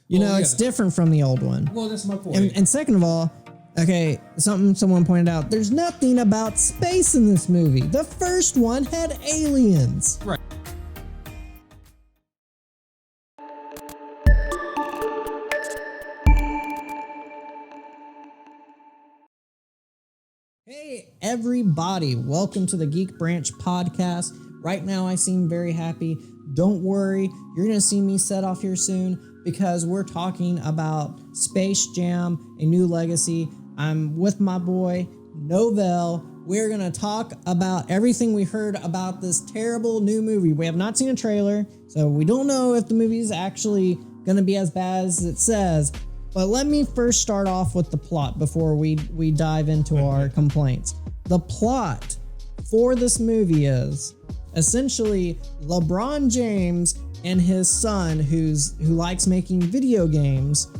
It's different from the old one. Well, that's my point. And second of all, okay, someone pointed out, there's nothing about space in this movie. The first one had aliens. Right. Hey everybody, welcome to the Geek Branch podcast. Right now I seem very happy. Don't worry, you're going to see me set off here soon because we're talking about Space Jam: A New Legacy. I'm with my boy Novelle. We're going to talk about everything we heard about this terrible new movie. We have not seen a trailer, so we don't know if the movie is actually going to be as bad as it says. But let me first start off with the plot before we dive into our complaints. The plot for this movie is essentially LeBron James and his son, who likes making video games,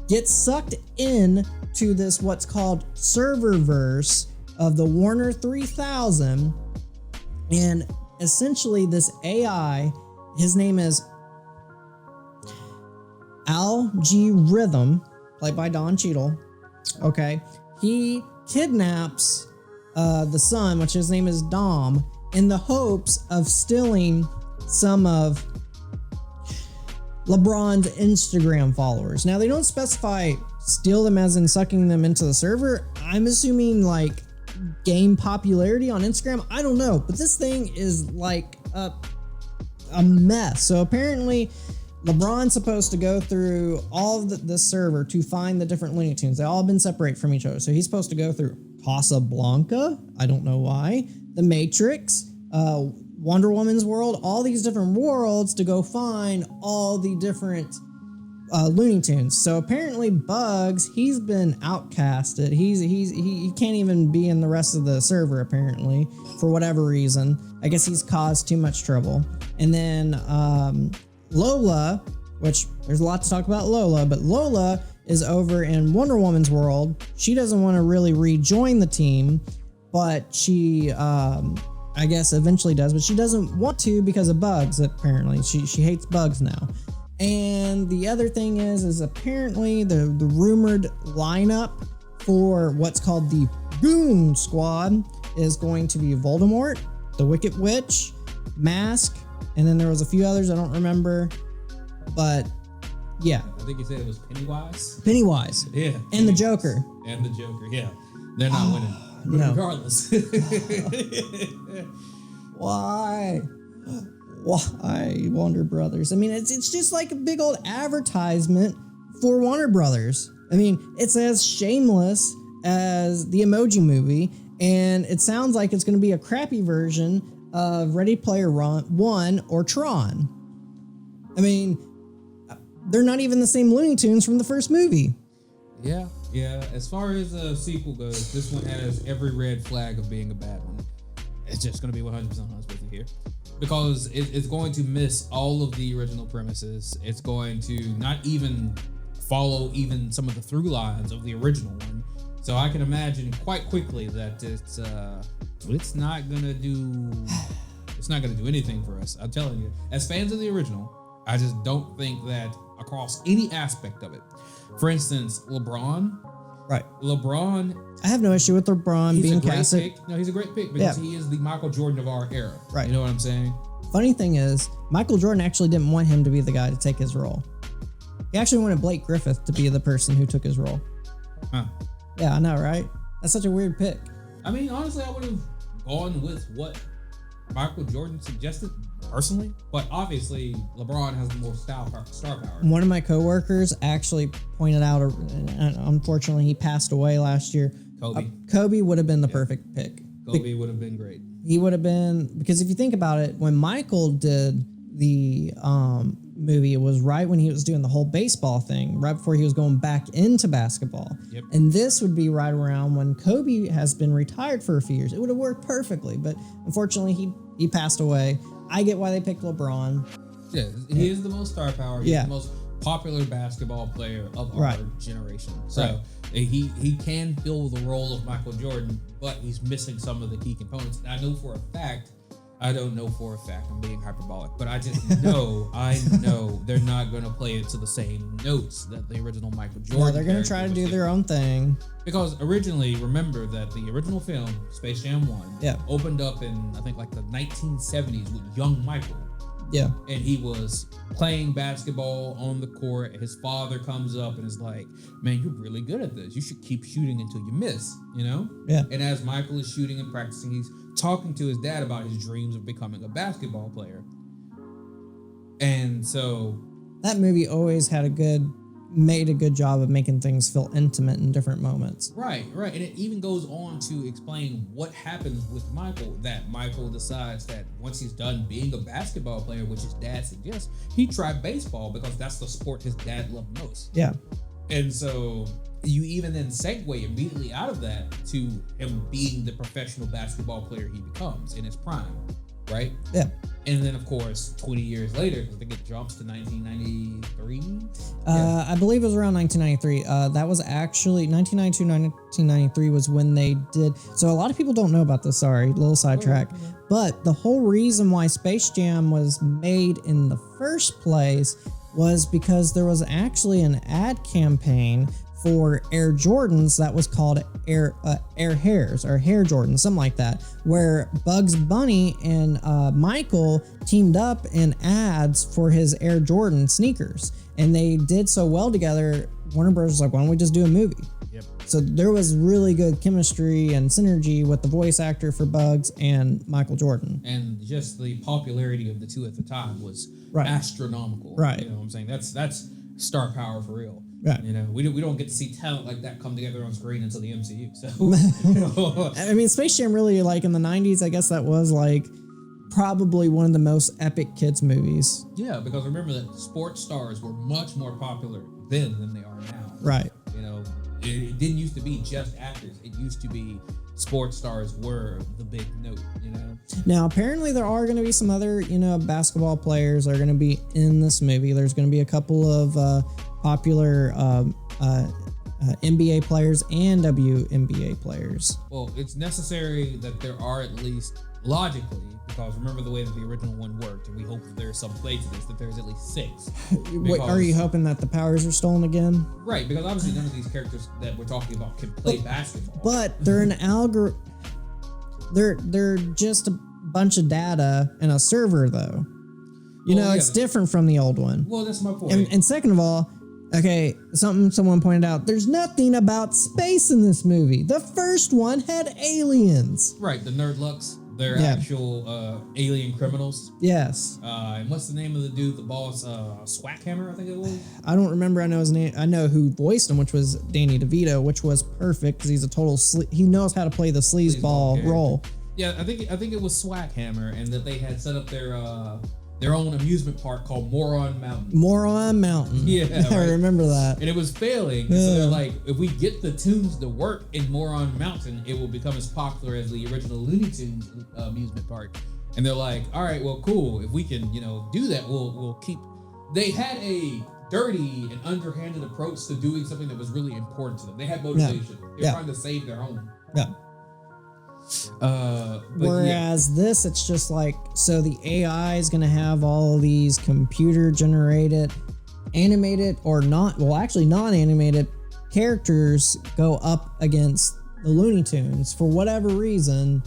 get sucked in to this what's called serververse of the Warner 3000, and essentially this AI, his name is Algorithm, played by Don Cheadle. Okay, he kidnaps the son, which his name is Dom, in the hopes of stealing some of LeBron's Instagram followers. Now, they don't specify steal them as in sucking them into the server. I'm assuming like game popularity on Instagram. I don't know, but this thing is like a mess. So apparently LeBron's supposed to go through all of the server to find the different Looney Tunes. They all have been separated from each other. So he's supposed to go through Casablanca. I don't know why. The Matrix, Wonder Woman's world, all these different worlds to go find all the different Looney Tunes. So apparently Bugs, he's been outcasted. He can't even be in the rest of the server apparently for whatever reason. I guess he's caused too much trouble. And then Lola, which there's a lot to talk about Lola, but Lola is over in Wonder Woman's world. She doesn't want to really rejoin the team, but she, I guess eventually does, but she doesn't want to because of Bugs, apparently. She hates Bugs now. And the other thing is apparently the rumored lineup for what's called the Goon Squad is going to be Voldemort, the Wicked Witch, Mask, and then there was a few others I don't remember, but yeah. I think you said it was Pennywise. Pennywise. Yeah. And the Joker. And the Joker, yeah. They're not winning. No. Regardless. Why, Warner Brothers? I mean, it's just like a big old advertisement for Warner Brothers. I mean, it's as shameless as the Emoji Movie, and it sounds like it's going to be a crappy version of Ready Player One or Tron. I mean, they're not even the same Looney Tunes from the first movie. Yeah. As far as a sequel goes, this one has every red flag of being a bad one. It's just going to be 100% honest with you here. Because it's going to miss all of the original premises. It's going to not even follow even some of the through lines of the original one. So I can imagine quite quickly that it's not gonna do anything for us. I'm telling you, as fans of the original, I just don't think that across any aspect of it. For instance, LeBron. Right. LeBron. I have no issue with LeBron being casted. No, he's a great pick because he is the Michael Jordan of our era. Right. You know what I'm saying? Funny thing is, Michael Jordan actually didn't want him to be the guy to take his role. He actually wanted Blake Griffith to be the person who took his role. Huh. Yeah, I know, right? That's such a weird pick. I mean, honestly, I would have gone with what Michael Jordan suggested personally, but obviously LeBron has more star power. One of my coworkers actually pointed out, unfortunately, he passed away last year. Kobe would have been the perfect pick. Kobe would have been great. He would have been, because if you think about it, when Michael did the movie, it was right when he was doing the whole baseball thing, right before he was going back into basketball. Yep. And this would be right around when Kobe has been retired for a few years. It would have worked perfectly, but unfortunately he passed away. I get why they picked LeBron. Yeah, he is the most star power. He's the most popular basketball player of our generation. So he can fill the role of Michael Jordan, but he's missing some of the key components. And I know for a fact I don't know for a fact. I'm being hyperbolic, but I just know, I know they're not going to play it to the same notes that the original Michael Jordan. No, they're going to try to do their own thing. Because originally, remember that the original film, Space Jam 1, opened up in, I think, like the 1970s with young Michael. Yeah. And he was playing basketball on the court. His father comes up and is like, man, you're really good at this. You should keep shooting until you miss, you know? Yeah. And as Michael is shooting and practicing, he's talking to his dad about his dreams of becoming a basketball player. And so that movie always made a good job of making things feel intimate in different moments. Right. And it even goes on to explain what happens with Michael, that Michael decides that once he's done being a basketball player, which his dad suggests, he try baseball because that's the sport his dad loved most. Yeah. And so you even then segue immediately out of that to him being the professional basketball player he becomes in his prime, right? Yeah. And then, of course, 20 years later, I think it jumps to 1993. I believe it was around 1993. That was actually 1992, 1993 was when they did. So a lot of people don't know about this. Sorry, little sidetrack. But the whole reason why Space Jam was made in the first place was because there was actually an ad campaign for Air Jordans that was called Air Hairs or Hair Jordans, something like that, where Bugs Bunny and Michael teamed up in ads for his Air Jordan sneakers, and they did so well together. Warner Bros. Was like, why don't we just do a movie? Yep. So there was really good chemistry and synergy with the voice actor for Bugs and Michael Jordan. And just the popularity of the two at the time was astronomical. Right. You know what I'm saying? That's star power for real. Right. You know, we don't get to see talent like that come together on screen until the MCU. So, you know. I mean, Space Jam really, like in the 90s, I guess that was like probably one of the most epic kids movies. Yeah, because remember that sports stars were much more popular then than they are now. Right. You know, it didn't used to be just actors. It used to be sports stars were the big note, you know? Now, apparently there are going to be some other, basketball players that are going to be in this movie. There's going to be a couple of popular NBA players and WNBA players. Well, it's necessary that there are at least, logically, because remember the way that the original one worked, and we hope that there's some play to this, that there's at least 6. Wait, are you hoping that the powers are stolen again? Right, because obviously none of these characters that we're talking about can play basketball. But they're an algorithm. They're just a bunch of data and a server, though. It's different from the old one. Well, that's my point. And second of all, okay, something someone pointed out, there's nothing about space in this movie. The first one had aliens. Right, the Nerdlucks. They're actual alien criminals. Yes. And what's the name of the dude, the boss? Swackhammer, I think it was. I don't remember. I know his name. I know who voiced him, which was Danny DeVito, which was perfect because he's a total. He knows how to play the sleazeball role. Yeah, I think it was Swackhammer, and that they had set up their own amusement park called Moron Mountain. Moron Mountain. Yeah, I remember that. And it was failing. Yeah. So they're like, if we get the tunes to work in Moron Mountain, it will become as popular as the original Looney Tunes amusement park. And they're like, all right, well, cool. If we can, do that, we'll keep. They had a dirty and underhanded approach to doing something that was really important to them. They had motivation. They're trying to save their home. Yeah. Whereas this, it's just like, so the AI is going to have all of these computer generated, animated or not, well, actually non-animated characters go up against the Looney Tunes for whatever reason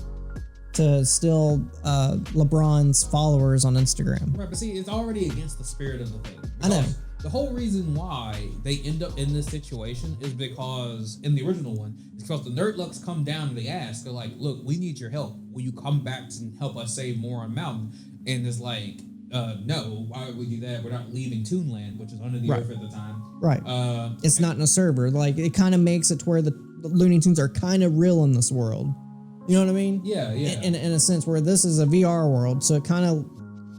to steal LeBron's followers on Instagram. Right, but see, it's already against the spirit of the thing. I know. The whole reason why they end up in this situation is because, in the original one, it's because the Nerdlucks come down and they ask, they're like, look, we need your help. Will you come back and help us save Moron Mountain? And it's like, no, why would we do that? We're not leaving Toonland, which is under the earth at the time. Right. It's not in a server. Like, it kind of makes it to where the Looney Tunes are kind of real in this world. You know what I mean? Yeah. In a sense where this is a VR world, so it kind of...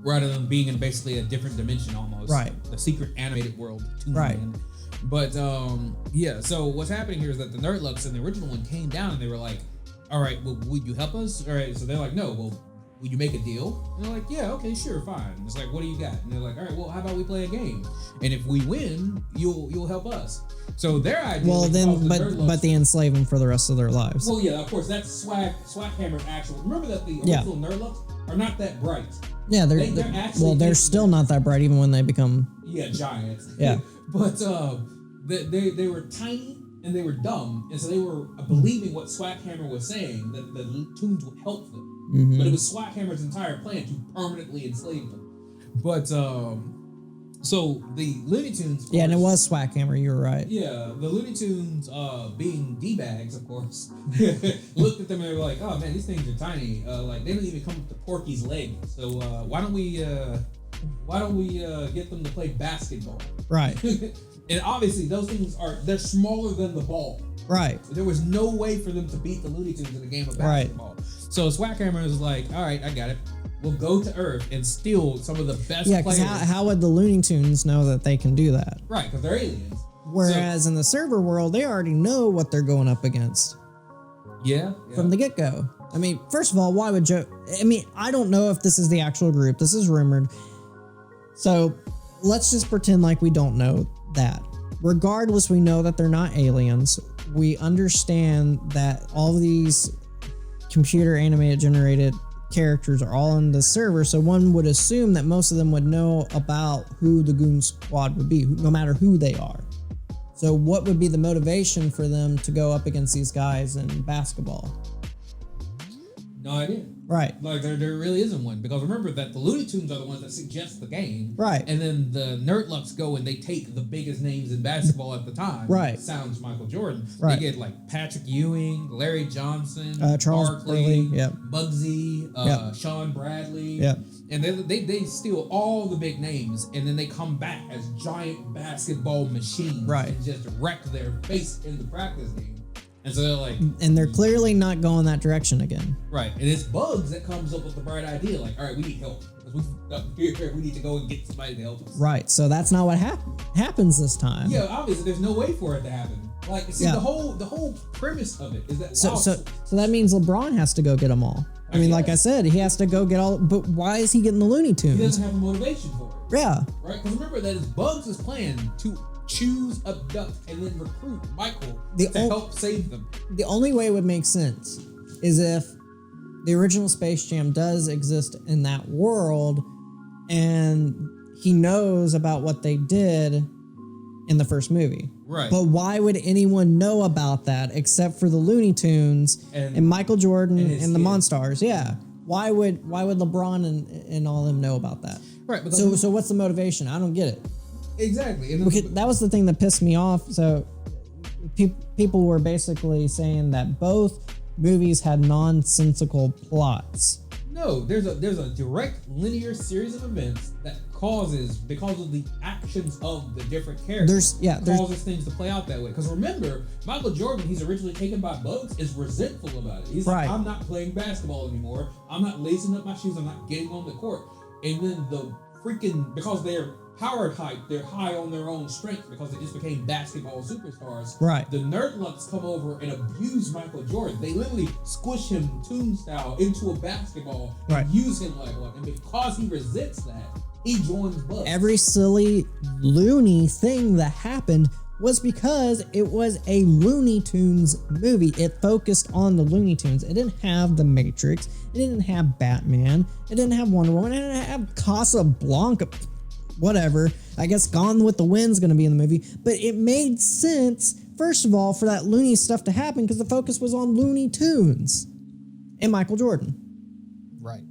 Rather than being in basically a different dimension almost. Right. The secret animated world. Right. But, so what's happening here is that the Nerdlucks in the original one came down and they were like, all right, well, would you help us? All right, so they're like, no, well, will you make a deal? And they're like, yeah, okay, sure, fine. It's like, what do you got? And they're like, all right, well, how about we play a game? And if we win, you'll help us. So their idea. Well, then, but they enslave them for the rest of their lives. Well, yeah, of course, that's Swaghammer's actual. Remember that the original Nerdlucks are not that bright. Yeah, they're still not that bright even when they become giants. Yeah, but they were tiny and they were dumb, and so they were believing what Swaghammer was saying, that the tunes would help them. Mm-hmm. But it was Swaghammer's entire plan to permanently enslave them. But so the Looney Tunes, yeah, and it was Swaghammer. You were right. Yeah, the Looney Tunes, being d-bags, of course, looked at them and they were like, "Oh man, these things are tiny. Like they don't even come up to Porky's leg. So why don't we get them to play basketball?" Right. And obviously, those things they're smaller than the ball. Right. There was no way for them to beat the Looney Tunes in a game of basketball. Right. So Swaghammer is like, all right, I got it. We'll go to Earth and steal some of the best players. Yeah, because how would the Looney Tunes know that they can do that? Right, because they're aliens. Whereas in the server world, they already know what they're going up against. Yeah. From the get-go. I mean, first of all, why would Joe... I mean, I don't know if this is the actual group. This is rumored. So let's just pretend like we don't know that. Regardless, we know that they're not aliens. We understand that all of these computer animated generated characters are all in the server, so one would assume that most of them would know about who the Goon Squad would be, no matter who they are. So what would be the motivation for them to go up against these guys in basketball? No idea. Right. Like there really isn't one, because remember that the Looney Tunes are the ones that suggest the game. Right. And then the Nerdlucks go and they take the biggest names in basketball at the time. Right. Sounds Michael Jordan. Right. They get like Patrick Ewing, Larry Johnson, Charles Barkley, yep. Muggsy, Yep. Sean Bradley. Yep. And they steal all the big names, and then they come back as giant basketball machines. Right. And just wreck their face in the practice game. And so they're like... And they're clearly not going that direction again. Right. And it's Bugs that comes up with the bright idea. Like, all right, we need help. Because we need to go and get somebody to help us. Right. So that's not what happens this time. Yeah, obviously there's no way for it to happen. Like, see, the whole premise of it is that... So that means LeBron has to go get them all. I mean, like I said, he has to go get all... But why is he getting the Looney Tunes? He doesn't have a motivation for it. Yeah. Right? Because remember that it's Bugs' plan to choose, abduct, and then recruit Michael to help save them. The only way it would make sense is if the original Space Jam does exist in that world and he knows about what they did in the first movie. Right. But why would anyone know about that except for the Looney Tunes and Michael Jordan and the Monstars? Yeah. Why would LeBron and all them know about that? Right. So what's the motivation? I don't get it. Exactly. That was the thing that pissed me off. So people were basically saying that both movies had nonsensical plots. No, there's a direct linear series of events that because of the actions of the different characters, causes things to play out that way. Because remember, Michael Jordan, he's originally taken by Bugs, is resentful about it. He's like, I'm not playing basketball anymore. I'm not lacing up my shoes. I'm not getting on the court. And then because they're powered hype, they're high on their own strength because they just became basketball superstars. Right. The Nerdlucks come over and abuse Michael Jordan. They literally squish him Toon style into a basketball and use him like one. And because he resents that, he joins Bugs. Every silly loony thing that happened was because it was a Looney Tunes movie. It focused on the Looney Tunes. It didn't have The Matrix. It didn't have Batman. It didn't have Wonder Woman. It didn't have Casablanca. Whatever. I guess Gone with the Wind's going to be in the movie. But it made sense, first of all, for that Looney stuff to happen because the focus was on Looney Tunes and Michael Jordan. Right.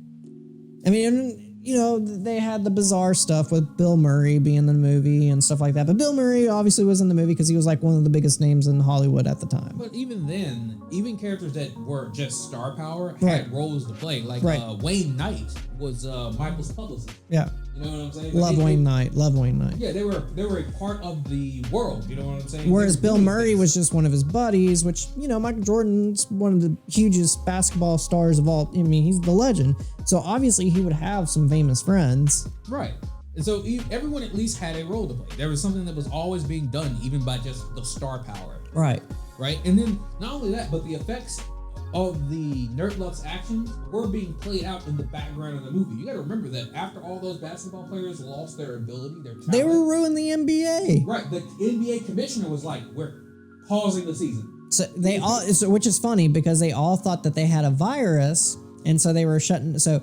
I mean, you know, they had the bizarre stuff with Bill Murray being in the movie and stuff like that. But Bill Murray obviously was in the movie because he was like one of the biggest names in Hollywood at the time. But even then, even characters that were just star power had roles to play. Like Wayne Knight was Michael's publicist. Yeah. You know what I'm saying? Love Wayne Knight. Yeah, they were a part of the world. You know what I'm saying? Whereas Bill Murray was just one of his buddies, which, you know, Michael Jordan's one of the hugest basketball stars of all. I mean, he's the legend. So obviously he would have some famous friends. Right. And so everyone at least had a role to play. There was something that was always being done, even by just the star power. Right. Right. And then not only that, but the effects of the Nerdluck's actions were being played out in the background of the movie. You got to remember that after all those basketball players lost their ability, their talent, they were ruining the NBA. Right, the NBA commissioner was like, "We're pausing the season." So which is funny because they all thought that they had a virus, and so they were shutting. So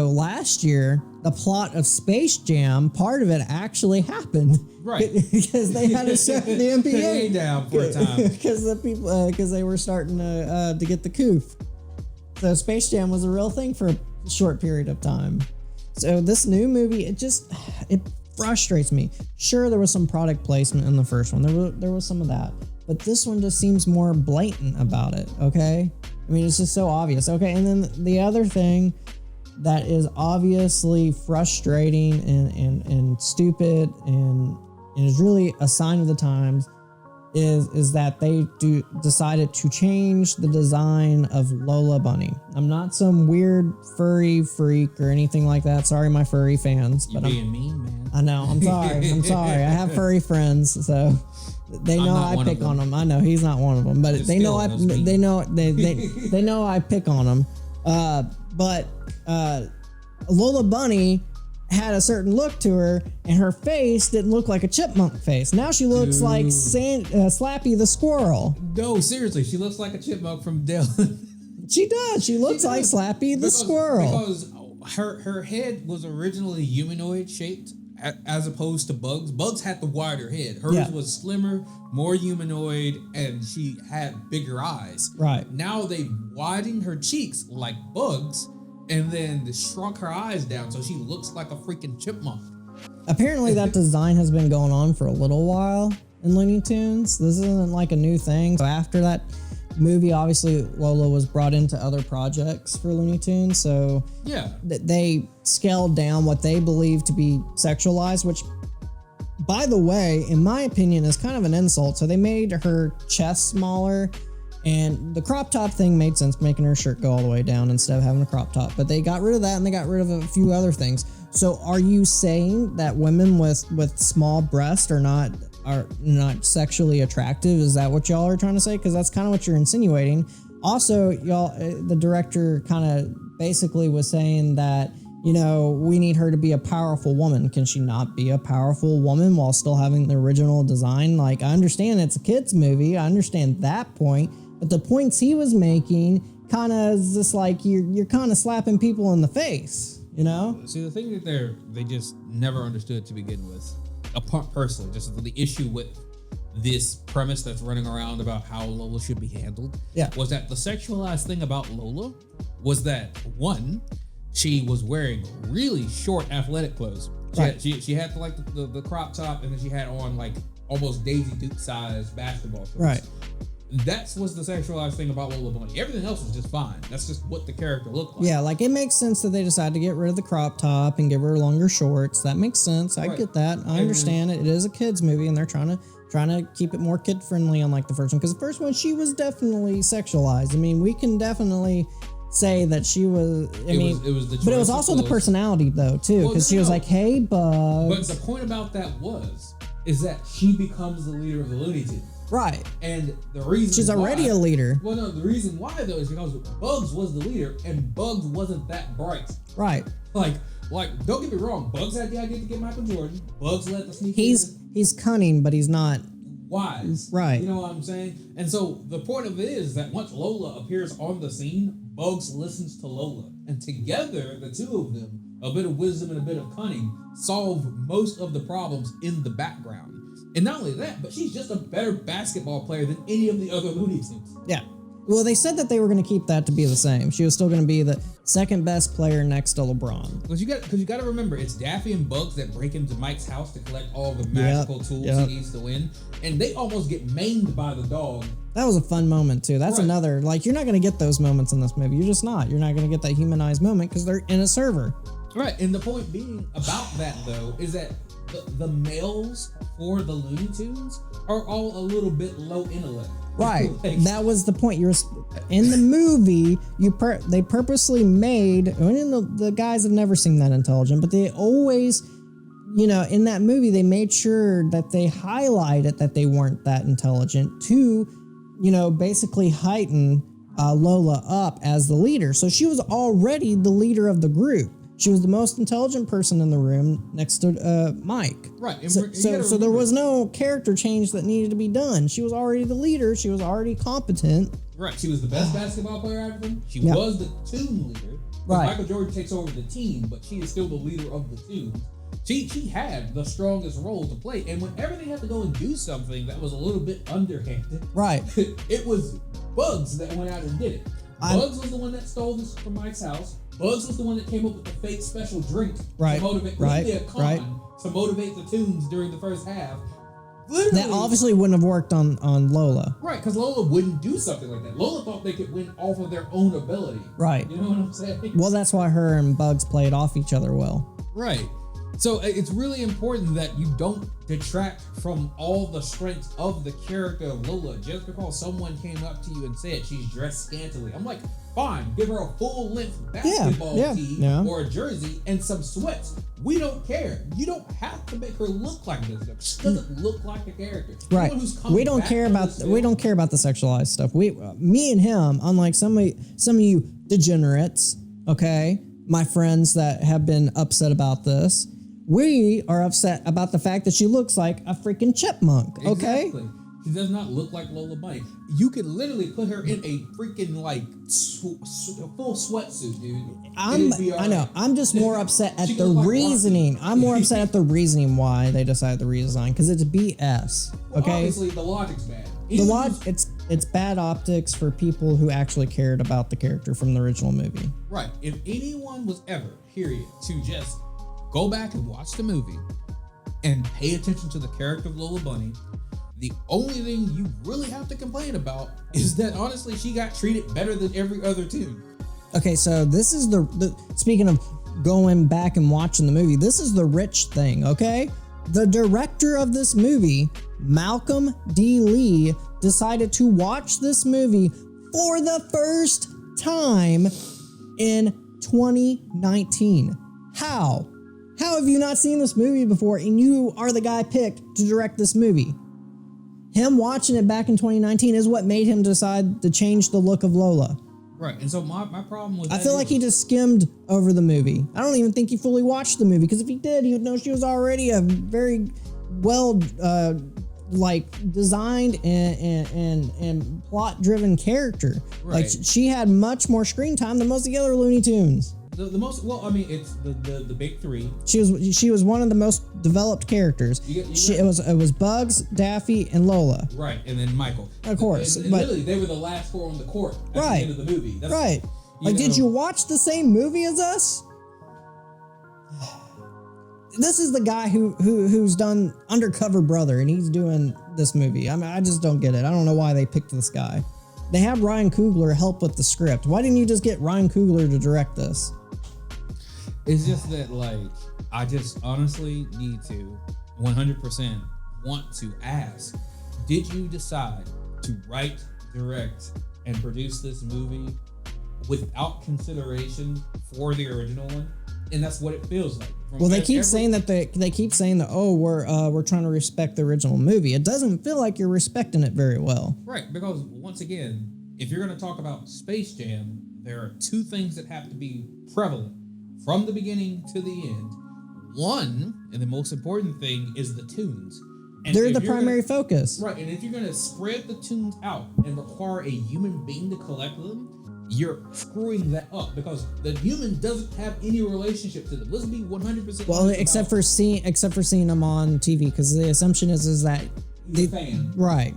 last year, the plot of Space Jam, part of it actually happened, right? Because they had to shut the NBA down for a time because the people because they were starting to get the coof. So Space Jam was a real thing for a short period of time. So this new movie, it frustrates me. Sure, there was some product placement in the first one. There was some of that. But this one just seems more blatant about it, okay? I mean, it's just so obvious. Okay, and then the other thing that is obviously frustrating and stupid and is really a sign of the times is that they decided to change the design of Lola Bunny. I'm not some weird furry freak or anything like that. Sorry, my furry fans. You're being mean, man. I know. I'm sorry. I'm sorry. I have furry friends, so they know I pick on them. I know he's not one of them, but they know they know I pick on them. But Lola Bunny had a certain look to her, and her face didn't look like a chipmunk face. Now she looks like Slappy the squirrel. No, seriously, she looks like a chipmunk from Dylan. She does. She looks like Slappy the squirrel. Because her head was originally humanoid shaped, as opposed to Bugs. Bugs had the wider head. Hers was slimmer, more humanoid, and she had bigger eyes. Right. Now they widened her cheeks like Bugs, and then shrunk her eyes down so she looks like a freaking chipmunk. Apparently that design has been going on for a little while in Looney Tunes. This isn't like a new thing. So after that movie, obviously Lola was brought into other projects for Looney Tunes. So yeah, they scaled down what they believe to be sexualized, which, by the way, in my opinion, is kind of an insult. So they made her chest smaller. And the crop top thing made sense, making her shirt go all the way down instead of having a crop top. But they got rid of that, and they got rid of a few other things. So are you saying that women with small breasts are not sexually attractive? Is that what y'all are trying to say? Because that's kind of what you're insinuating. Also, y'all, the director kind of basically was saying that, you know, we need her to be a powerful woman. Can she not be a powerful woman while still having the original design? Like, I understand it's a kid's movie. I understand that point. But the points he was making kind of is just like you're kind of slapping people in the face, you know? See, the thing that they just never understood to begin with, apart personally, just the issue with this premise that's running around about how Lola should be handled, was that the sexualized thing about Lola was that, one, she was wearing really short athletic clothes. She had the crop top, and then she had on like almost Daisy Duke size basketball shorts. Right. That was the sexualized thing about Lola Bunny. Everything else was just fine. That's just what the character looked like. Yeah, like it makes sense that they decided to get rid of the crop top and give her longer shorts. That makes sense. I get that. I understand it. It is a kids movie, and they're trying to keep it more kid friendly, unlike the first one. Because the first one, she was definitely sexualized. I mean, we can definitely say that she was. But it was also the personality though too, because she was like, "Hey, Bugs." But the point about that is that she becomes the leader of the Looney Tunes. Right. And the reason she's already a leader. Well, no, the reason why though is because Bugs was the leader, and Bugs wasn't that bright. Right. Like, don't get me wrong. Bugs had the idea to get Michael Jordan. Bugs led the sneak. He's cunning, but he's not wise. Right. You know what I'm saying? And so the point of it is that once Lola appears on the scene, Bugs listens to Lola, and together the two of them, a bit of wisdom and a bit of cunning, solve most of the problems in the background. And not only that, but she's just a better basketball player than any of the other Looney Tunes. Yeah. Well, they said that they were going to keep that to be the same. She was still going to be the second best player next to LeBron. Because you got to remember, it's Daffy and Bugs that break into Mike's house to collect all the magical tools he needs to win, and they almost get maimed by the dog. That was a fun moment too. That's another, like, you're not going to get those moments in this movie. You're just not. You're not going to get that humanized moment because they're in a server. Right, and the point being about that though is that the males for the Looney Tunes are all a little bit low intellect. Right. That was the point. You're in the movie. They purposely made. I mean, the guys have never seemed that intelligent, but they always, in that movie, they made sure that they highlighted that they weren't that intelligent to, basically heighten Lola up as the leader. So she was already the leader of the group. She was the most intelligent person in the room next to Mike. Right. And So there was no character change that needed to be done. She was already the leader. She was already competent. Right. She was the best basketball player out of them. She was the team leader. Right. Michael Jordan takes over the team, but she is still the leader of the team. She had the strongest role to play. And whenever they had to go and do something that was a little bit underhanded, right, it was Bugs that went out and did it. Bugs was the one that stole this from Mike's house. Bugs was the one that came up with the fake special drink to motivate to motivate the Toons during the first half. Literally, that obviously wouldn't have worked on Lola. Right, because Lola wouldn't do something like that. Lola thought they could win off of their own ability. Right. You know what I'm saying? Well, that's why her and Bugs played off each other well. Right. So it's really important that you don't detract from all the strengths of the character of Lola just because someone came up to you and said she's dressed scantily. I'm like, fine, give her a full-length basketball tee or a jersey and some sweats. We don't care. You don't have to make her look like this. She doesn't look like a character. Right. We don't care about the sexualized stuff. Me and him, unlike some of you degenerates, okay, my friends that have been upset about this. We are upset about the fact that she looks like a freaking chipmunk, okay? Exactly. She does not look like Lola Bunny. You could literally put her in a freaking, full sweatsuit, dude. I know. I'm just more upset at the reasoning. I'm more upset at the reasoning why they decided to redesign, because it's BS, okay? Well, obviously, the logic's bad. It's bad optics for people who actually cared about the character from the original movie. Right. If anyone was ever, period, to just go back and watch the movie and pay attention to the character of Lola Bunny, the only thing you really have to complain about is that honestly she got treated better than every other Toon. Okay, so this is the speaking of going back and watching the movie, this is the rich thing, okay? The director of this movie, Malcolm D. Lee, decided to watch this movie for the first time in 2019. How? How have you not seen this movie before and you are the guy picked to direct this movie? Him watching it back in 2019 is what made him decide to change the look of Lola. Right, and so my problem with that I feel like he just skimmed over the movie. I don't even think he fully watched the movie, because if he did, he would know she was already a very well designed and plot-driven character. Right. Like, she had much more screen time than most of the other Looney Tunes. It's the big three. She was one of the most developed characters. It was Bugs, Daffy, and Lola. Right, and then Michael. Of course, and but literally they were the last four on the court at the end of the movie. Right. Did you watch the same movie as us? This is the guy who's done Undercover Brother, and he's doing this movie. I mean, I just don't get it. I don't know why they picked this guy. They have Ryan Coogler help with the script. Why didn't you just get Ryan Coogler to direct this? It's just that, I just honestly need to 100% want to ask, did you decide to write, direct, and produce this movie without consideration for the original one? And that's what it feels like. Well, they keep saying that we're trying to respect the original movie. It doesn't feel like you're respecting it very well. Right, because once again, if you're going to talk about Space Jam, there are two things that have to be prevalent from the beginning to the end. One, and the most important thing, is the Toons. And they're the primary focus. Right, and if you're going to spread the Toons out and require a human being to collect them, you're screwing that up, because the human doesn't have any relationship to them. Let's be 100%. Well, except for seeing them on TV, because the assumption is that he's a fan. Right.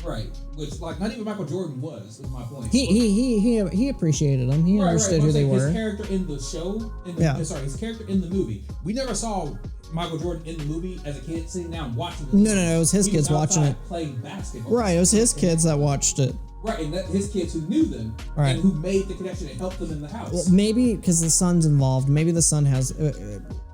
Right, which not even Michael Jordan was my point. He appreciated them. He understood who they were. His character in the show, his character in the movie. We never saw Michael Jordan in the movie as a kid sitting down watching it. No, it was his kids watching it. Playing basketball. Right, it was his kids that watched it. Right, and his kids who knew them and who made the connection and helped them in the house. Well, maybe because the son's involved. Maybe the son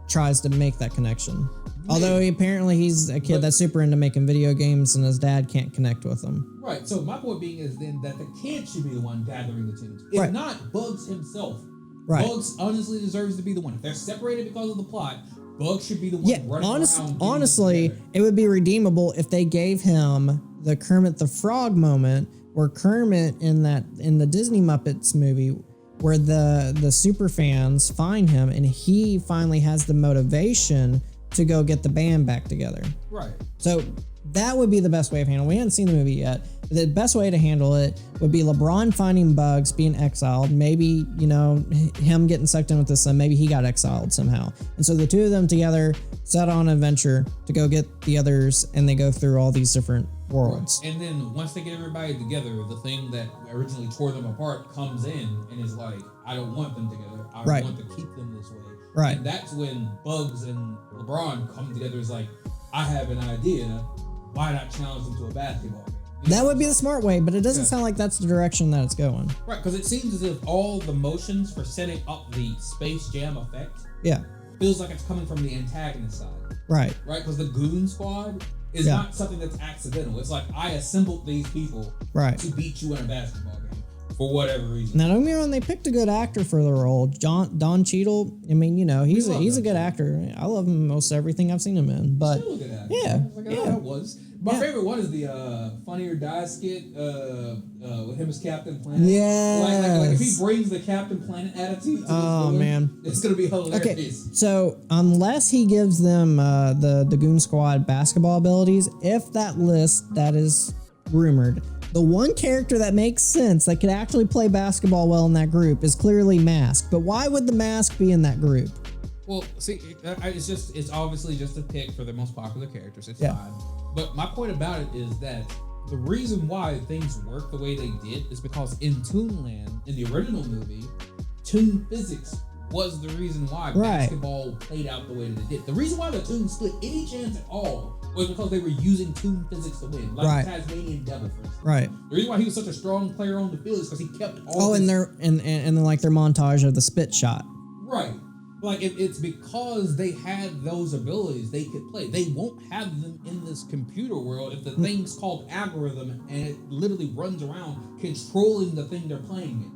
tries to make that connection. Although he's a kid that's super into making video games, and his dad can't connect with him. Right. So my point being is then that the kid should be the one gathering the Toons, if not Bugs himself. Right. Bugs honestly deserves to be the one. If they're separated because of the plot, Bugs should be the one running around. Honestly, it would be redeemable if they gave him the Kermit the Frog moment where Kermit in the Disney Muppets movie where the super fans find him and he finally has the motivation to go get the band back together. Right. So that would be the best way of handling it. We haven't seen the movie yet. But the best way to handle it would be LeBron finding Bugs, being exiled. Maybe, him getting sucked in with this son. Maybe he got exiled somehow. And so the two of them together set on an adventure to go get the others, and they go through all these different worlds. Right. And then once they get everybody together, the thing that originally tore them apart comes in and is like, I don't want them together. I want to keep them this way. Right. And that's when Bugs and LeBron come together. It's like, I have an idea. Why not challenge them to a basketball game? That would be the smart way, but it doesn't sound like that's the direction that it's going. Right, because it seems as if all the motions for setting up the Space Jam effect feels like it's coming from the antagonist side. Right. Right, because the Goon Squad is not something that's accidental. It's like, I assembled these people to beat you in a basketball game for whatever reason. Now, don't get me wrong, they picked a good actor for the role. Don Cheadle, I mean, he's a good actor. I love him most everything I've seen him in. But still a good actor. Yeah. That was. My favorite one is the Funny or Die skit with him as Captain Planet. Yeah. Like if he brings the Captain Planet attitude to this villain, man, it's going to be hilarious. Okay, so unless he gives them the Goon Squad basketball abilities, if that list that is rumored, the one character that makes sense that could actually play basketball well in that group is clearly Mask. But why would the Mask be in that group? Well, see, it's obviously just a pick for the most popular characters. It's fine. But my point about it is that the reason why things work the way they did is because in Toonland, in the original movie, Toon physics was the reason why basketball played out the way that it did. The reason why the Toons stood any chance at all was because they were using Toon physics to win, like the Tasmanian Devil, for instance. Right. The reason why he was such a strong player on the field is because he kept all. And their montage of the spit shot. Right. Like, it's because they had those abilities they could play. They won't have them in this computer world if the thing's called algorithm and it literally runs around controlling the thing they're playing in.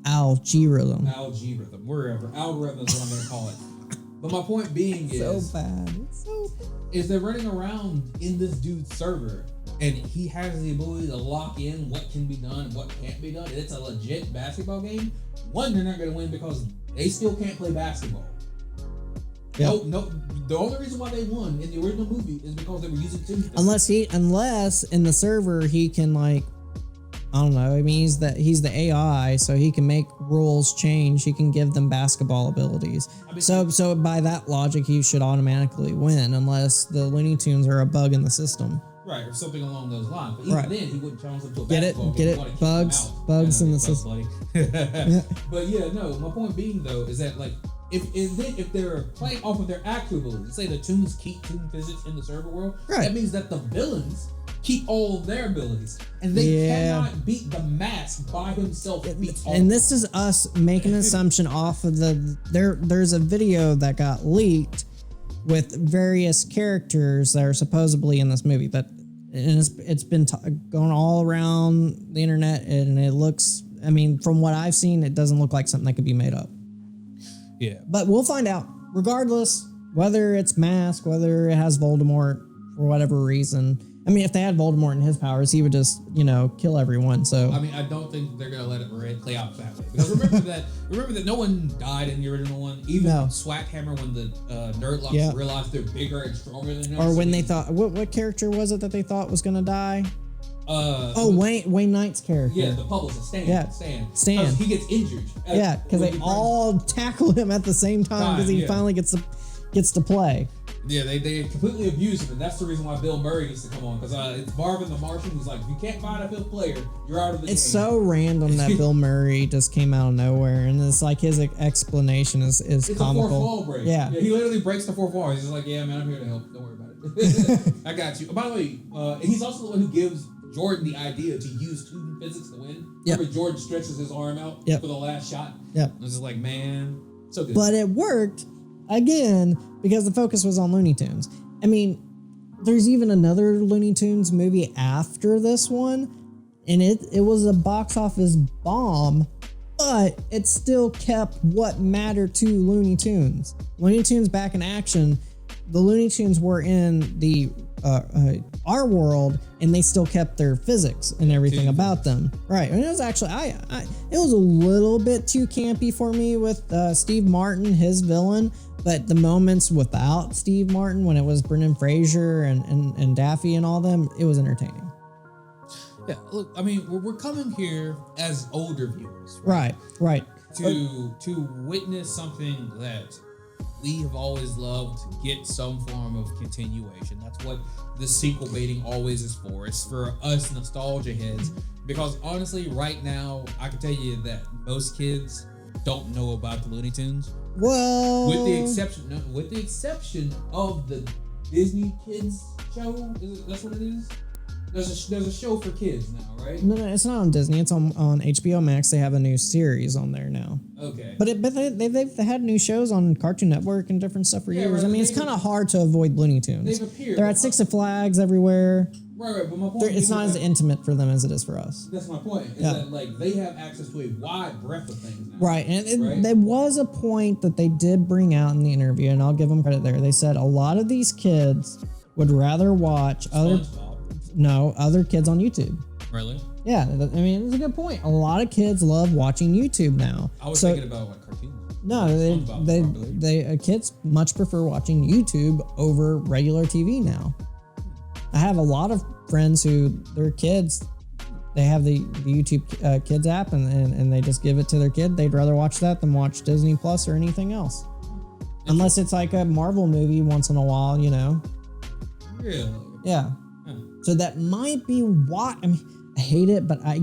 Algorithm, wherever. Algorithm is what I'm going to call it. But my point being is they're running around in this dude's server and he has the ability to lock in what can be done and what can't be done. And it's a legit basketball game. One, they're not going to win because they still can't play basketball. Yep. No. The only reason why they won in the original movie is because they were using Toon. Unless in the server he can, like, I don't know. I mean, he's the AI, so he can make rules change. He can give them basketball abilities. So by that logic, he should automatically win, unless the Looney Tunes are a bug in the system. Right, or something along those lines. But even then, he wouldn't challenge them to a basketball game. Get it? Bugs in the system. But yeah, no. My point being though is that, like, if they're playing off of their actual abilities, say the Toons keep Toon physics in the server world, that means that the villains keep all of their abilities, and they cannot beat the Mask by himself. And this is us making an assumption off of there's a video that got leaked with various characters that are supposedly in this movie it's been going all around the internet, and it looks, I mean, from what I've seen, it doesn't look like something that could be made up. Yeah. But we'll find out. Regardless, whether it's Mask, whether it has Voldemort for whatever reason. I mean, if they had Voldemort in his powers, he would just, kill everyone. So I mean, I don't think they're gonna let it play out that way. Because remember that no one died in the original one. Even Swackhammer, when the Nerdlocks realized they're bigger and stronger than them. Or when they thought, what character was it that they thought was gonna die? Wayne Knight's character. Yeah, the publicist, Stan. Stan. He gets injured. Because they all tackle him at the same time because he finally gets to play. Yeah, they completely abuse him, and that's the reason why Bill Murray needs to come on, because it's Marvin the Martian who's like, if you can't find a fifth player, you're out of the game. It's so random that Bill Murray just came out of nowhere, and it's like his explanation is it's comical. It's a fourth wall break. Yeah, he literally breaks the fourth wall. He's just like, yeah, man, I'm here to help. Don't worry about it. I got you. By the way, he's also the one who gives Jordan the idea to use Toon physics to win. Remember, Jordan stretches his arm out for the last shot? Yep. I was just like, man, so good. But it worked, again, because the focus was on Looney Tunes. I mean, there's even another Looney Tunes movie after this one, and it was a box office bomb, but it still kept what mattered to Looney Tunes. Looney Tunes back in action the Looney Tunes were in the our world, and they still kept their physics and everything about them, right? And it was actually it was a little bit too campy for me with Steve Martin, his villain, but the moments without Steve Martin, when it was Brendan Fraser and Daffy and all them, it was entertaining. Yeah, look, I mean, we're coming here as older viewers, right? To witness something that we have always loved, to get some form of continuation. That's what the sequel baiting always is for. It's for us nostalgia heads. Because honestly, right now, I can tell you that most kids don't know about the Looney Tunes. Well, with the exception of the Disney Kids show. That's what it is? There's a show for kids now, right? No, it's not on Disney. It's on HBO Max. They have a new series on there now. Okay. But they've had new shows on Cartoon Network and different stuff for years. Right, I mean, it's kind of hard to avoid Looney Tunes. They've appeared. They're at Six Flags everywhere. Right. But my point it's not as intimate for them as it is for us. That's my point. Is that like they have access to a wide breadth of things now. Right, and there was a point that they did bring out in the interview, and I'll give them credit there. They said a lot of these kids would rather watch other kids on YouTube. Really? Yeah, I mean, it's a good point. A lot of kids love watching YouTube now. I was thinking about what cartoons. No, kids much prefer watching YouTube over regular TV now. I have a lot of friends who their kids, they have the YouTube Kids app, and they just give it to their kid. They'd rather watch that than watch Disney Plus or anything else, unless it's like a Marvel movie once in a while, you know. Really? Yeah. So that might be why. I mean, I hate it, but I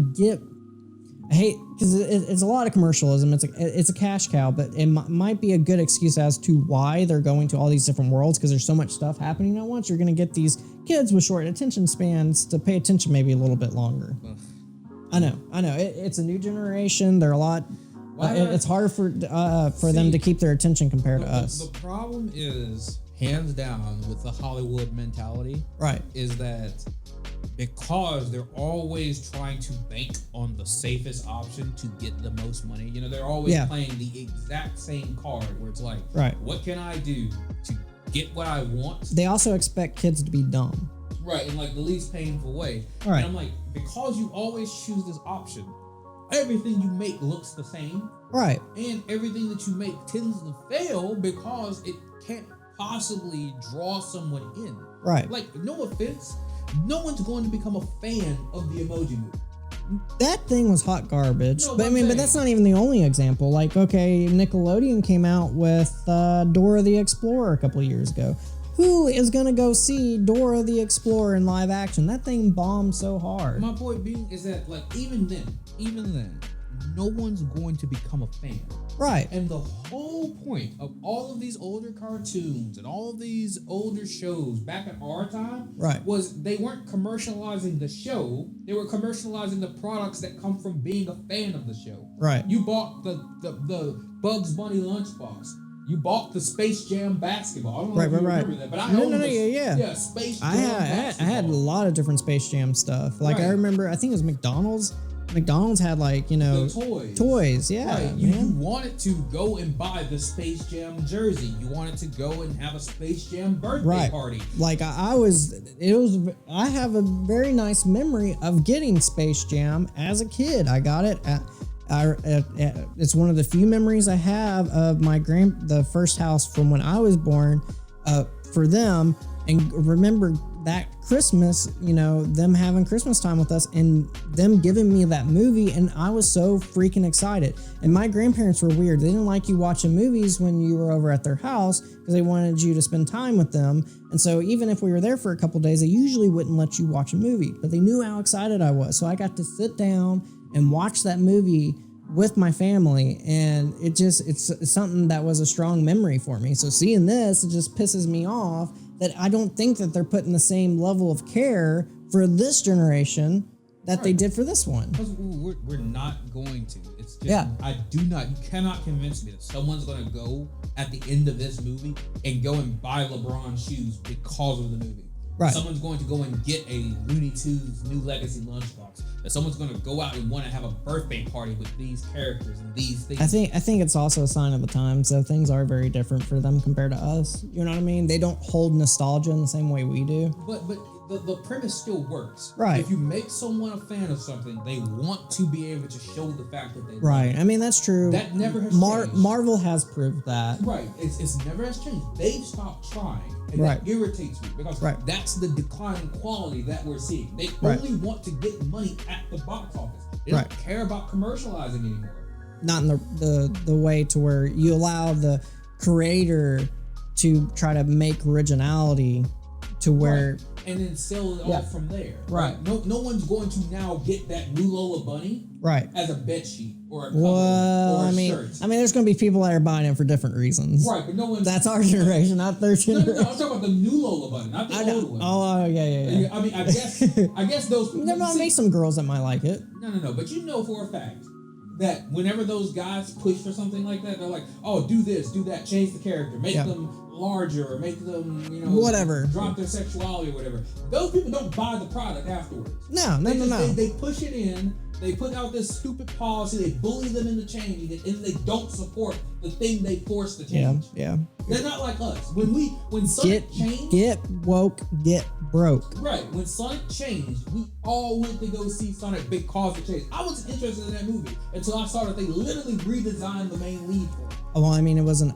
hate because it's a lot of commercialism. It's a cash cow, but it might be a good excuse as to why they're going to all these different worlds, because there's so much stuff happening at once. You're going to get these kids with short attention spans to pay attention maybe a little bit longer. I know. It's a new generation. They're a lot. It's hard for them to keep their attention compared to us. The problem is, hands down, with the Hollywood mentality, right, is that because they're always trying to bank on the safest option to get the most money. You know, they're always playing the exact same card where it's like, what can I do to get what I want? They also expect kids to be dumb. Right, in like the least painful way. Right. And I'm like, because you always choose this option, everything you make looks the same. Right. And everything that you make tends to fail because it can't possibly draw someone in. Right. Like, no offense, no one's going to become a fan of the Emoji Movie. That thing was hot garbage. No, but that's not even the only example. Like, okay, Nickelodeon came out with Dora the Explorer a couple of years ago. Who is going to go see Dora the Explorer in live action? That thing bombed so hard. My point being is that, like, even then, no one's going to become a fan. Right. And the whole point of all of these older cartoons and all of these older shows back at our time was they weren't commercializing the show, they were commercializing the products that come from being a fan of the show. Right. You bought the Bugs Bunny lunchbox. You bought the Space Jam basketball. I don't know if you remember that, but I owned Yeah, Space Jam basketball. I had a lot of different Space Jam stuff. Like, I remember, I think it was McDonald's. McDonald's had, like, you know, the toys. Yeah. Right. You wanted to go and buy the Space Jam jersey. You wanted to go and have a Space Jam birthday party. Like, I have a very nice memory of getting Space Jam as a kid. I got it it's one of the few memories I have of the first house from when I was born, for them, and remember that Christmas, you know, them having Christmas time with us and them giving me that movie, and I was so freaking excited. And my grandparents were weird. They didn't like you watching movies when you were over at their house because they wanted you to spend time with them. And so even if we were there for a couple days, they usually wouldn't let you watch a movie, but they knew how excited I was. So I got to sit down and watch that movie with my family, and it's something that was a strong memory for me. So seeing this, it just pisses me off that I don't think that they're putting the same level of care for this generation that they did for this one. Because we're not going to. It's just, you cannot convince me that someone's going to go at the end of this movie and go and buy LeBron shoes because of the movie. Right. Someone's going to go and get a Looney Tunes New Legacy lunchbox that someone's going to go out and want to have a birthday party with these characters and these things. I think it's also a sign of the times. So things are very different for them compared to us. You know what I mean? They don't hold nostalgia in the same way we do. But the premise still works. Right. If you make someone a fan of something, they want to be able to show the fact that they right. love it. I mean, that's true. That never has changed. Marvel has proved that. Right. It's never has changed. They've stopped trying. And right. that irritates me because right. that's the declining quality that we're seeing. They right. only want to get money at the box office. They don't care about commercializing anymore. Not in the way to where you allow the creator to try to make originality to where... Right. And then sell it off from there. Right. No one's going to now get that new Lola Bunny as a bed sheet or a cover or a shirt. I mean, there's going to be people that are buying it for different reasons. Right, but no one's... That's our generation, not their generation. No, I'm talking about the new Lola Bunny, not the old one. Oh, yeah. I mean, I guess those... There might be some girls that might like it. No. But you know for a fact that whenever those guys push for something like that, they're like, oh, do this, do that, change the character, make them larger, or make them, whatever, drop their sexuality or whatever. Those people don't buy the product afterwards. No. They push it in, they put out this stupid policy, they bully them into changing it, and they don't support the thing they forced to change. Yeah. They're not like us. When Sonic changed... Get woke, get broke. Right. When Sonic changed, we all went to go see Sonic because it changed. I wasn't interested in that movie until I saw that they literally redesigned the main lead for it. Well, I mean, it was an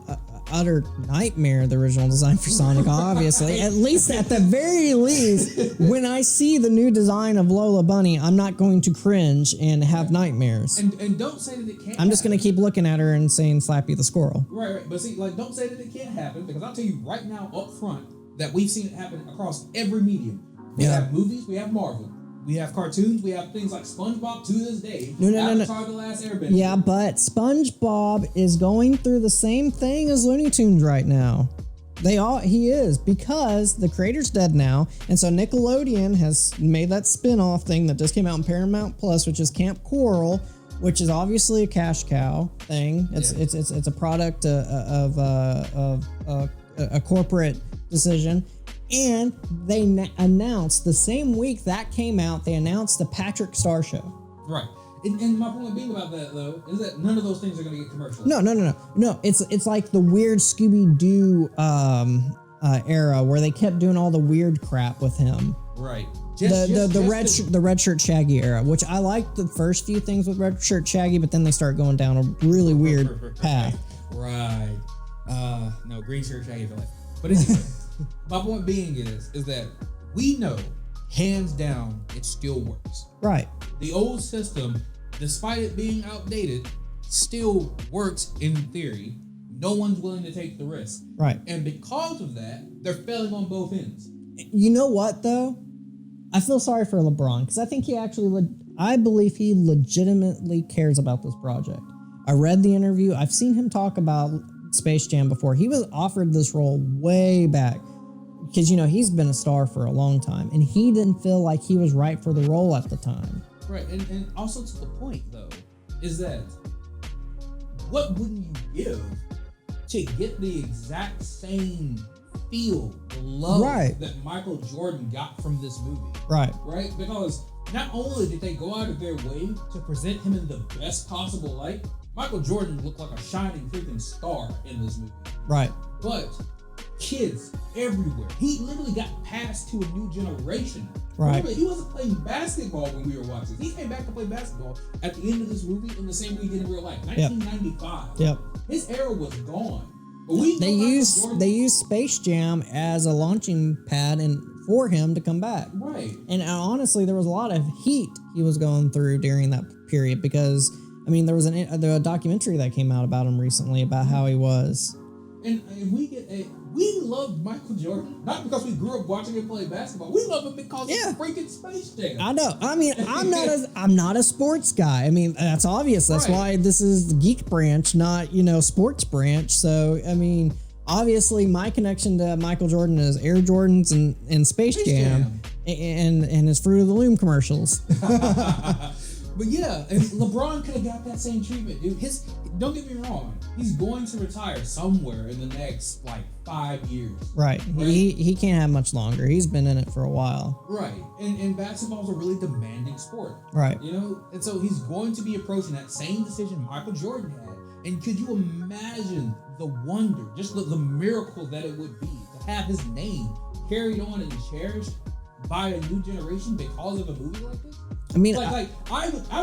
utter nightmare, the original design for Sonic, obviously. At the very least, when I see the new design of Lola Bunny, I'm not going to cringe and have nightmares. And don't say that it can't I'm just going to keep looking at her and saying, Slappy the squirrel. Right. But see, don't say that it can't happen, because I'll tell you right now up front that we've seen it happen across every medium. We have movies, we have Marvel. We have cartoons, we have things like SpongeBob to this day. Avatar The Last Airbender. Yeah, but SpongeBob is going through the same thing as Looney Tunes right now. He is, because the creator's dead now, and so Nickelodeon has made that spin-off thing that just came out in Paramount Plus, which is Camp Coral, which is obviously a cash cow thing. It's a product of a corporate decision. And they announced the same week that came out, they announced the Patrick Star Show. Right. And my point being about that, though, is that none of those things are going to get commercialized. No. It's like the weird Scooby-Doo era where they kept doing all the weird crap with him. Right. The red shirt Shaggy era, which I liked the first few things with red shirt Shaggy, but then they start going down a really weird path. Right. No, green shirt Shaggy for life. But anyway. My point being is that we know, hands down, it still works. Right. The old system, despite it being outdated, still works in theory. No one's willing to take the risk. Right. And because of that, they're failing on both ends. You know what, though? I feel sorry for LeBron, because I think I believe he legitimately cares about this project. I read the interview. I've seen him talk about Space Jam before. He was offered this role way back because, he's been a star for a long time, and he didn't feel like he was right for the role at the time. Right, and also to the point, though, is that what wouldn't you give to get the exact same feel, the love that Michael Jordan got from this movie? Right? Because not only did they go out of their way to present him in the best possible light, Michael Jordan looked like a shining freaking star in this movie. Right. But kids everywhere. He literally got passed to a new generation. Right. Remember, he wasn't playing basketball when we were watching. He came back to play basketball at the end of this movie in the same way he did in real life. 1995. Yep. His era was gone. But they used Space Jam as a launching pad for him to come back. Right. And honestly, there was a lot of heat he was going through during that period because, there was a documentary that came out about him recently about how he was. And we loved Michael Jordan, not because we grew up watching him play basketball. We love him because of freaking Space Jam. I know. I'm not a sports guy. That's obvious. That's why this is the geek branch, not, sports branch. So, obviously my connection to Michael Jordan is Air Jordans and Space Jam. And his Fruit of the Loom commercials. But yeah, and LeBron could have got that same treatment, dude. Don't get me wrong, he's going to retire somewhere in the next like 5 years. Right. He can't have much longer. He's been in it for a while. Right. And basketball's a really demanding sport. Right. You know? And so he's going to be approaching that same decision Michael Jordan had. And could you imagine the wonder, just the miracle that it would be to have his name carried on and cherished by a new generation because of a movie like this? I mean, I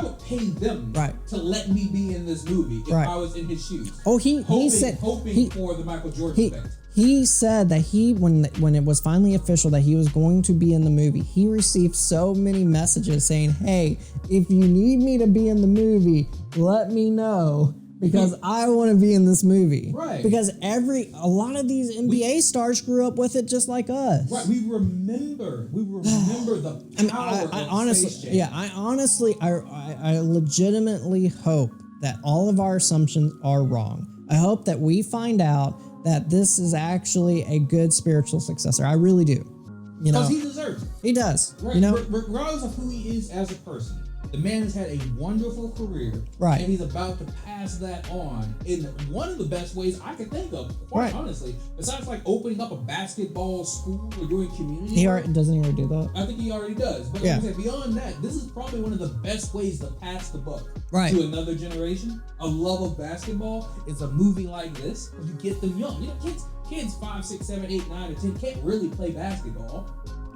would pay them right. to let me be in this movie if I was in his shoes. Oh, he said hoping for the Michael Jordan effect. He said that when it was finally official that he was going to be in the movie, he received so many messages saying, "Hey, if you need me to be in the movie, let me know." Because I want to be in this movie. Right. Because a lot of these NBA stars grew up with it just like us. Right. We remember the power of Space Jam. I legitimately hope that all of our assumptions are wrong. I hope that we find out that this is actually a good spiritual successor. I really do. Because he deserves it. He does. Right. Regardless of who he is as a person. The man has had a wonderful career, right? And he's about to pass that on in one of the best ways I can think of, quite honestly. Besides, like opening up a basketball school or doing community. Doesn't he already do that? I think he already does. But like I said, beyond that, this is probably one of the best ways to pass the buck to another generation. A love of basketball is a movie like this. You get them young. You know, kids 5, 6, 7, 8, 9, or 10 can't really play basketball.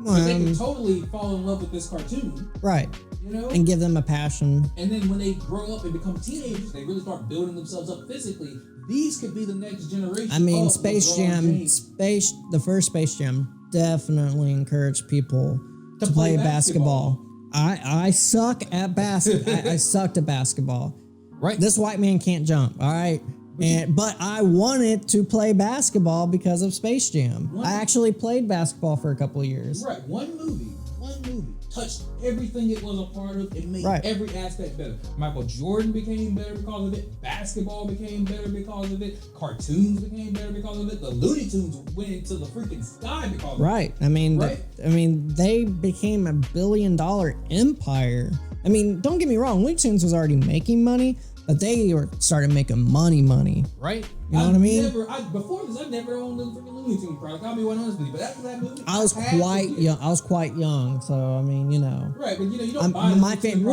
But they can totally fall in love with this cartoon. Right. You know? And give them a passion. And then when they grow up and become teenagers, they really start building themselves up physically. These could be the next generation. I mean, Space Jam, the first Space Jam definitely encouraged people to play basketball. I suck at basketball. I sucked at basketball. Right. This white man can't jump, all right? But I wanted to play basketball because of Space Jam. I actually played basketball for a couple of years. Right. One movie touched everything it was a part of. It made every aspect better. Michael Jordan became better because of it. Basketball became better because of it. Cartoons became better because of it. The Looney Tunes went into the freaking sky because of it. Right. I mean, they became a $1 billion empire. I mean, don't get me wrong. Looney Tunes was already making money, but they started making money. Right. You know what I mean? Before this, I never owned a freaking Looney Tunes product. I'll be 100 with you. But after that movie, I was quite young. So I mean, you know. Right, but you don't buy my favorite.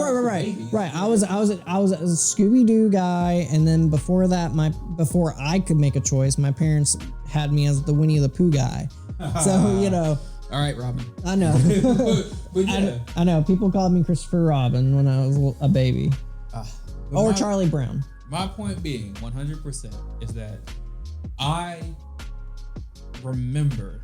Right. I was a Scooby Doo guy, and then before that, before I could make a choice, my parents had me as the Winnie the Pooh guy. So you know. All right, Robin. I know. but yeah. I know. People called me Christopher Robin when I was a baby. Or Charlie Brown. My point being, 100%, is that I remember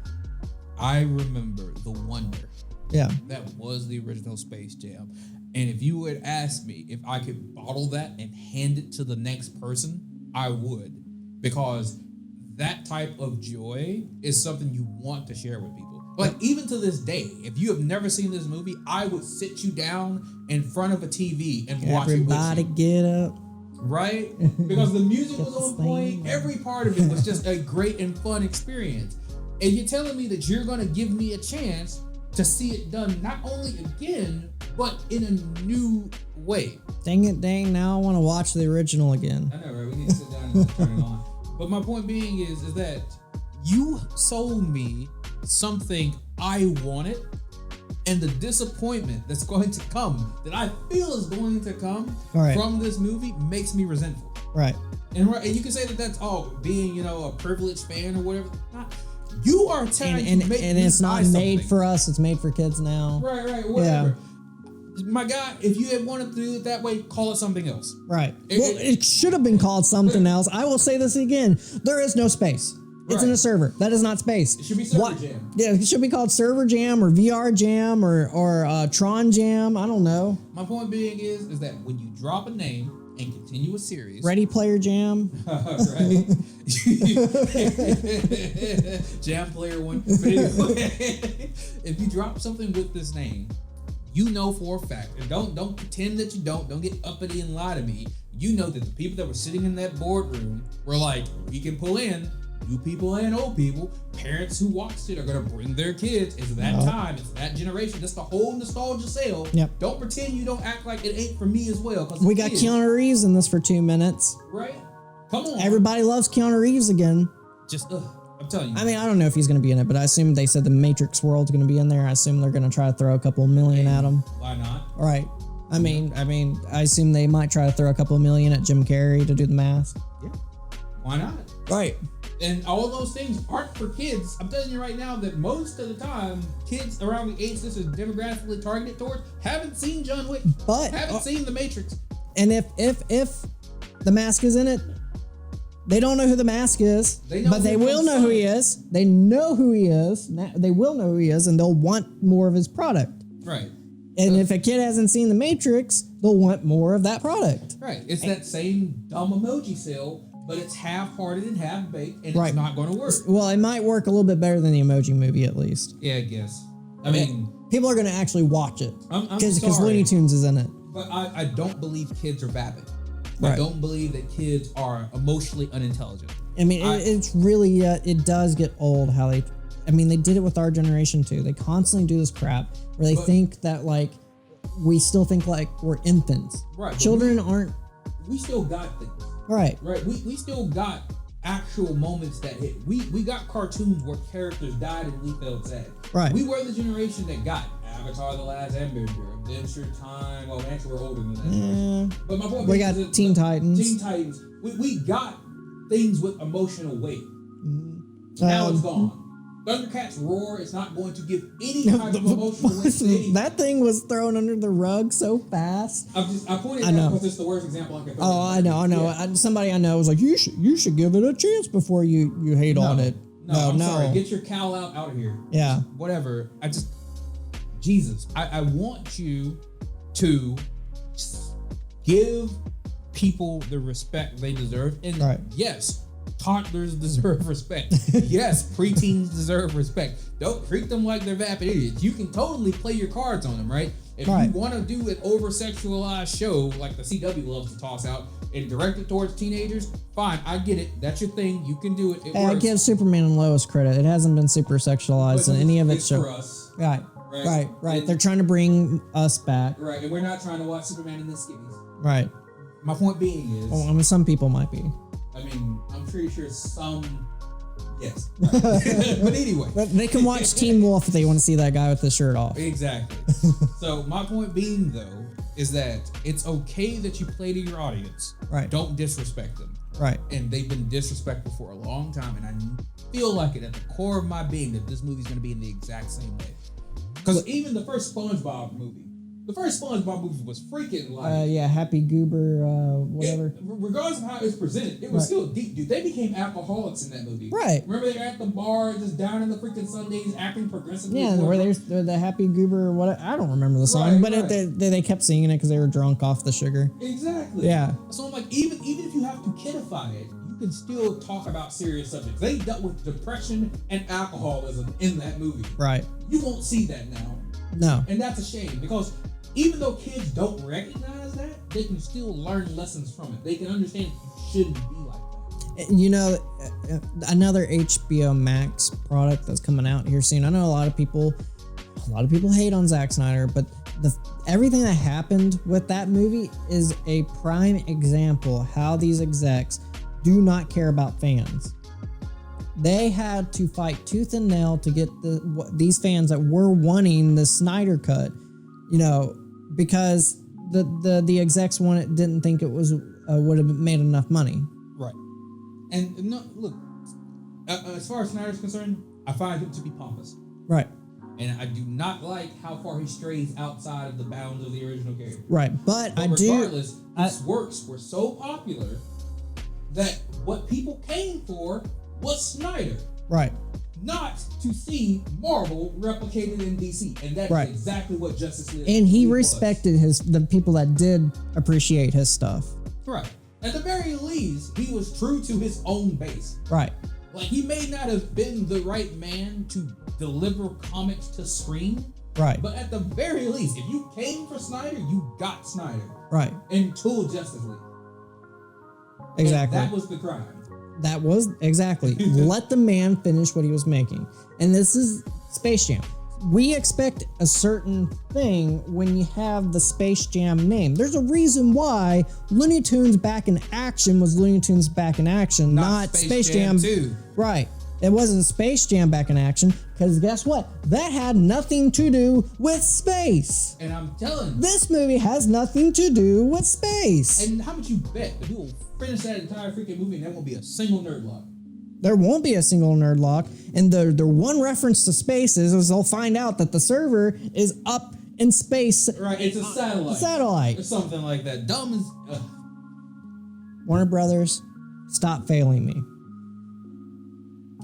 the wonder that was the original Space Jam. And if you would ask me if I could bottle that and hand it to the next person, I would. Because that type of joy is something you want to share with people. Like, even to this day, if you have never seen this movie, I would sit you down in front of a TV and watch it with you. Everybody get up. Right? Because the music was on point. Every part of it was just a great and fun experience. And you're telling me that you're going to give me a chance to see it done not only again, but in a new way. Dang it, now I want to watch the original again. I know, right? We need to sit down and turn it on. But my point being is that you sold me something I wanted, and the disappointment that's going to come, that I feel is going to come from this movie, makes me resentful. Right. And you can say that that's being, a privileged fan or whatever. You are trying to make and it's not made for us. It's made for kids now. Right. Whatever. Yeah. My guy, if you had wanted to do it that way, call it something else. Right. It should have been called something else. I will say this again. There is no space. It's in a server. That is not space. It should be Server Jam. Yeah, it should be called Server Jam or VR Jam or Tron Jam. I don't know. My point being is that when you drop a name and continue a series, Ready Player Jam. Right. Jam Player 1. But anyway, if you drop something with this name, you know for a fact, and don't pretend that you don't get uppity and lie to me. You know that the people that were sitting in that boardroom were like, we can pull in new people and old people, parents who watched it are gonna bring their kids. It's that time, it's that generation. That's the whole nostalgia sale. Yep. Don't pretend you don't act like it ain't for me as well. We got Keanu Reeves in this for 2 minutes. Right? Come on. Everybody loves Keanu Reeves again. Just, I'm telling you. I mean, I don't know if he's going to be in it, but I assume they said the Matrix world's going to be in there. I assume they're going to try to throw a couple million at him. Why not? Right. I mean, I assume they might try to throw a couple million at Jim Carrey to do the math. Yeah. Why not? Right. And all those things aren't for kids. I'm telling you right now that most of the time, kids around the age this is demographically targeted towards haven't seen John Wick, but haven't seen The Matrix. And if the mask is in it, they don't know who the mask is, but they will know who he is. They know who he is. They will know who he is, and they'll want more of his product. Right. And if a kid hasn't seen The Matrix, they'll want more of that product. Right. It's that same dumb emoji sale, but it's half-hearted and half-baked, and it's not going to work. Well, it might work a little bit better than the Emoji Movie, at least. Yeah, I guess. I mean, people are going to actually watch it because sorry, Looney Tunes is in it. But I don't believe kids are vapid. Right. I don't believe that kids are emotionally unintelligent. I mean, it's really, it does get old how they did it with our generation too. They constantly do this crap where they think that, like, we still think like we're infants. Right. Children aren't. We still got things. Right. Right. We still got actual moments that hit. We got cartoons where characters died and we felt sad. Right. We were the generation that got Avatar: The Last Airbender, Adventure Time. Well, actually, we're older than that. But my point we got Teen Titans. Teen Titans. We got things with emotional weight. Now it's gone. Thundercats Roar is not going to give any type of emotional weight to anything. That thing was thrown under the rug so fast. I pointed it out because it's the worst example I can throw. Oh, I know. Yeah. Somebody I know was like, you should give it a chance before you hate on it. No, sorry. Get your cowl out of here. Yeah. Whatever. Jesus. I want you to give people the respect they deserve. And yes, toddlers deserve respect. Yes, preteens deserve respect. Don't treat them like they're vapid idiots. You can totally play your cards on them, right? If you want to do an over-sexualized show like the CW loves to toss out and direct it towards teenagers, fine, I get it. That's your thing. You can do it. It works. I give Superman and Lois credit. It hasn't been super sexualized in any of its shows. For us. Right. They're trying to bring us back. Right, and we're not trying to watch Superman in the skivvies. Right. My point being is... Well, I mean, some people might be. I mean, I'm pretty sure some... Yes. Right. But anyway. But they can watch Teen Wolf if they want to see that guy with the shirt off. Exactly. So my point being, though, is that it's okay that you play to your audience. Right. Don't disrespect them. Right. And they've been disrespectful for a long time, and I feel like it at the core of my being that this movie's going to be in the exact same way. Because even the first SpongeBob movie was freaking like... Happy Goober, whatever. Regardless of how it's presented, it was still deep, dude. They became alcoholics in that movie. Right. Remember they were at the bar, just down in the freaking Sundays, acting progressively. Yeah, where there's the Happy Goober, what I don't remember the song, but they kept singing it because they were drunk off the sugar. Exactly. Yeah. So I'm like, even if you have to kidify it, you can still talk about serious subjects. They dealt with depression and alcoholism in that movie. Right. You won't see that now. No. And that's a shame because even though kids don't recognize that, they can still learn lessons from it. They can understand you shouldn't be like that. You know, another HBO Max product that's coming out here soon. I know a lot of people hate on Zack Snyder, but everything that happened with that movie is a prime example how these execs do not care about fans. They had to fight tooth and nail to get these fans that were wanting the Snyder cut, because the execs didn't think it was would have made enough money. Right. And no, look, as far as Snyder's concerned, I find him to be pompous. Right. And I do not like how far he strays outside of the bounds of the original character. Right. But regardless, his works were so popular that what people came for was Snyder. Right. Not to see Marvel replicated in DC. And that's exactly what Justice League was. And he respected the people that did appreciate his stuff. Right. At the very least, he was true to his own base. Right. Like, he may not have been the right man to deliver comics to screen. Right. But at the very least, if you came for Snyder, you got Snyder. Right. Until Justice League. Exactly. And that was the crime. That was exactly. Let the man finish what he was making. And this is Space Jam. We expect a certain thing when you have the Space Jam name. There's a reason why Looney Tunes Back in Action was Looney Tunes Back in Action, not Space Jam 2. Right. It wasn't Space Jam Back in Action, because guess what? That had nothing to do with space. And I'm telling you. This movie has nothing to do with space. And how much you bet that we will finish that entire freaking movie and there won't be a single nerd lock? There won't be a single nerd lock. And the one reference to space is they'll find out that the server is up in space. Right, it's a satellite. Satellite. Or something like that. Dumb as... Warner Brothers, stop failing me.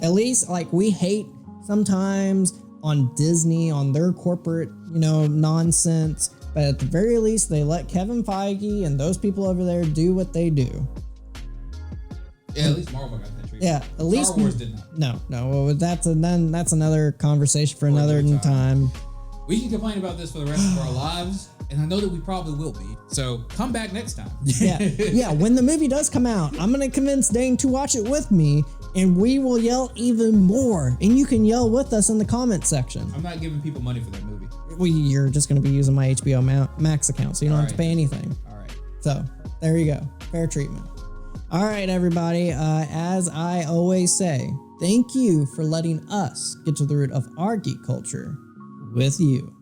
At least, like, we hate sometimes on Disney, on their corporate, nonsense. But at the very least, they let Kevin Feige and those people over there do what they do. Yeah, at least Marvel got that treatment. Yeah, at least Star Wars did not. No. Well, that's another conversation for another time. We can complain about this for the rest of our lives, and I know that we probably will be. So come back next time. Yeah. When the movie does come out, I'm gonna convince Dane to watch it with me, and we will yell even more. And you can yell with us in the comment section. I'm not giving people money for that movie. Well, you're just gonna be using my HBO Max account, so you don't have to pay anything. All right. So there you go, fair treatment. All right, everybody. As I always say, thank you for letting us get to the root of our geek culture with you.